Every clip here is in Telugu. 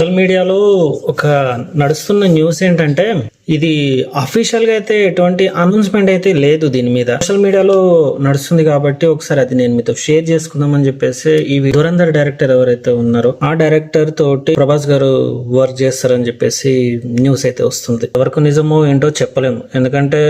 సోషల్ మీడియాలో ఒక నడుస్తున్న న్యూస్ ఏంటంటే ఇది అఫీషియల్ గా అయితే ఎటువంటి అనౌన్స్మెంట్ అయితే లేదు దీని మీద. సోషల్ మీడియాలో నడుస్తుంది కాబట్టి ఒకసారి అది నేను మీతో షేర్ చేసుకుందామని చెప్పేసి ఈ ధురంధర్ డైరెక్టర్ ఎవరైతే ఉన్నారో ఆ డైరెక్టర్ తోటి ప్రభాస్ గారు వర్క్ చేస్తారని చెప్పేసి న్యూస్ అయితే వస్తుంది. ఎవరికి నిజమో ఏంటో చెప్పలేము, ఎందుకంటే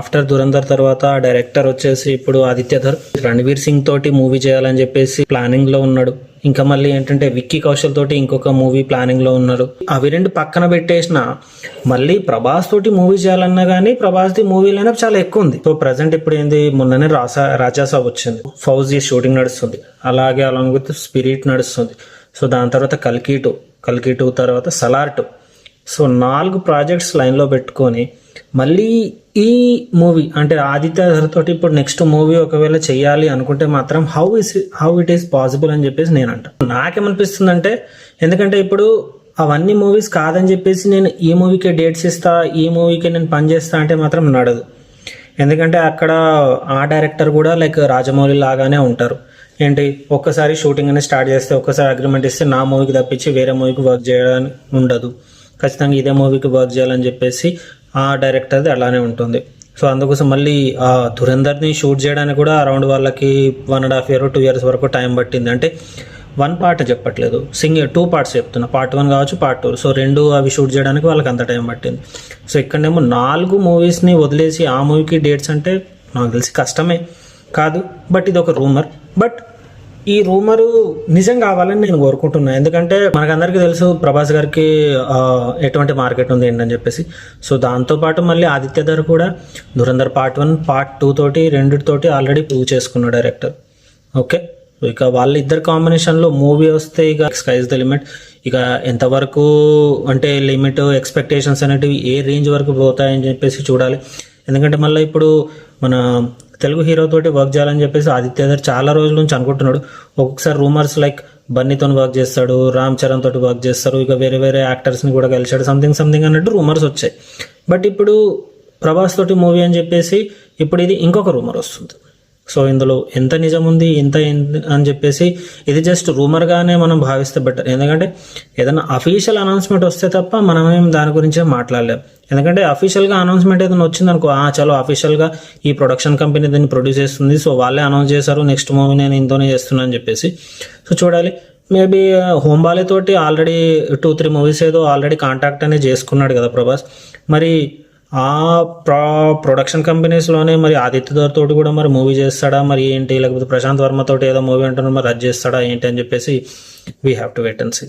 ఆఫ్టర్ ధురంధర్ తర్వాత ఆ డైరెక్టర్ వచ్చేసి ఇప్పుడు ఆదిత్యధర్ రణవీర్ సింగ్ తోటి మూవీ చేయాలని చెప్పేసి ప్లానింగ్ లో ఉన్నాడు. ఇంకా మళ్ళీ ఏంటంటే విక్కీ కౌశల్ తోటి ఇంకొక మూవీ ప్లానింగ్ లో ఉన్నారు. అవి రెండు పక్కన పెట్టేసిన మళ్ళీ ప్రభాస్ తోటి మూవీ చేయాలన్నా కానీ ప్రభాస్ ది మూవీ లైనప్ చాలా ఎక్కువ ఉంది. సో ప్రజెంట్ ఇప్పుడు ఏంది, మొన్ననే రాజాసాబ్ వచ్చింది, ఫౌజీ షూటింగ్ నడుస్తుంది, అలాగే అలాంగ్ విత్ స్పిరిట్ నడుస్తుంది. సో దాని తర్వాత కల్కి టూ తర్వాత సలార్ 2. సో 4 ప్రాజెక్ట్స్ లైన్లో పెట్టుకొని మళ్ళీ ఈ మూవీ అంటే ఆదిత్య తోటి ఇప్పుడు నెక్స్ట్ మూవీ ఒకవేళ చెయ్యాలి అనుకుంటే మాత్రం హౌ ఇట్ ఈస్ పాసిబుల్ అని చెప్పేసి నేను అంటాను. నాకేమనిపిస్తుంది అంటే, ఎందుకంటే ఇప్పుడు అవన్నీ మూవీస్ కాదని చెప్పేసి నేను ఈ మూవీకే డేట్స్ ఇస్తా, ఈ మూవీకే నేను పని చేస్తా అంటే మాత్రం నడదు. ఎందుకంటే అక్కడ ఆ డైరెక్టర్ కూడా లైక్ రాజమౌళి లాగానే ఉంటారు. ఏంటి, ఒక్కసారి షూటింగ్ అనేది స్టార్ట్ చేస్తే ఒక్కసారి అగ్రిమెంట్ ఇస్తే నా మూవీకి తప్పించి వేరే మూవీకి వర్క్ చేయడానికి ఉండదు, ఖచ్చితంగా ఇదే మూవీకి వర్క్ చేయాలని చెప్పేసి ఆ డైరెక్టర్ది అలానే ఉంటుంది. సో అందుకోసం మళ్ళీ ఆ ధురంధర్ని షూట్ చేయడానికి కూడా అరౌండ్ వాళ్ళకి 1.5 years 2 years వరకు టైం పట్టింది. అంటే 1 part చెప్పట్లేదు, 2 parts చెప్తున్నా, part 1 కావచ్చు part 2. సో 2 అవి షూట్ చేయడానికి వాళ్ళకి అంత టైం పట్టింది. సో ఇక్కడనేమో 4 మూవీస్ని వదిలేసి ఆ మూవీకి డేట్స్ అంటే నాకు తెలిసి కష్టమే కాదు. బట్ ఇది ఒక రూమర్. బట్ ఈ రూమరు నిజం కావాలని నేను కోరుకుంటున్నాను, ఎందుకంటే మనకందరికీ తెలుసు ప్రభాస్ గారికి ఎటువంటి మార్కెట్ ఉంది ఏంటని చెప్పేసి. సో దాంతోపాటు మళ్ళీ ఆదిత్యధర్ కూడా ధురంధర్ part 1 part 2 తోటి రెండిటితోటి ఆల్రెడీ ప్రూవ్ చేసుకున్న డైరెక్టర్. ఓకే, ఇక వాళ్ళిద్దరు కాంబినేషన్లో మూవీ వస్తే ఇక స్కైస్ ద లిమిట్. ఇక ఎంతవరకు అంటే లిమిట్ ఎక్స్పెక్టేషన్స్ అనేటివి ఏ రేంజ్ వరకు పోతాయని చెప్పేసి చూడాలి. ఎందుకంటే మళ్ళీ ఇప్పుడు మన తెలుగు హీరో తోటి వర్క్ చేయాలని చెప్పేసి ఆదిత్యధర్ చాలా రోజుల నుంచి అనుకుంటున్నాడు. ఒక్కొక్కసారి రూమర్స్ లైక్ బన్నీతో వర్క్ చేస్తాడు, రామ్ చరణ్ తోటి వర్క్ చేస్తారు, ఇక వేరే యాక్టర్స్ని కూడా కలిశాడు, సంథింగ్ అన్నట్టు రూమర్స్ వచ్చాయి. బట్ ఇప్పుడు ప్రభాస్ తోటి మూవీ అని చెప్పేసి ఇప్పుడు ఇది ఇంకొక రూమర్ వస్తుంది. సో ఇందులో ఎంత నిజం ఉంది ఎంత అని చెప్పేసి ఇది జస్ట్ రూమర్గానే మనం భావిస్తే బెటర్. ఎందుకంటే ఏదైనా అఫీషియల్ అనౌన్స్మెంట్ వస్తే తప్ప మనమేం దాని గురించే మాట్లాడలేం. ఎందుకంటే అఫీషియల్గా అనౌన్స్మెంట్ ఏదైనా వచ్చిందనుకో, చలో అఫీషియల్గా ఈ ప్రొడక్షన్ కంపెనీ దీన్ని ప్రొడ్యూస్ చేస్తుంది, సో వాళ్ళే అనౌన్స్ చేశారు నెక్స్ట్ మూవీ నేను ఇంతోనే చేస్తున్నా అని చెప్పేసి. సో చూడాలి, మేబీ హోంబాలే తోటి ఆల్రెడీ 2-3 మూవీస్ ఏదో ఆల్రెడీ కాంటాక్ట్ అనేది చేసుకున్నాడు కదా ప్రభాస్. మరి ఆ ప్రొడక్షన్ కంపెనీస్లోనే మరి ఆదిత్యధర్ తోటి కూడా మరి మూవీ చేస్తాడా మరి ఏంటి, లేకపోతే ప్రశాంత్ వర్మ తోటి ఏదో మూవీ అంటున్నా మరి అది చేస్తాడా ఏంటి అని చెప్పేసి we have to wait and see.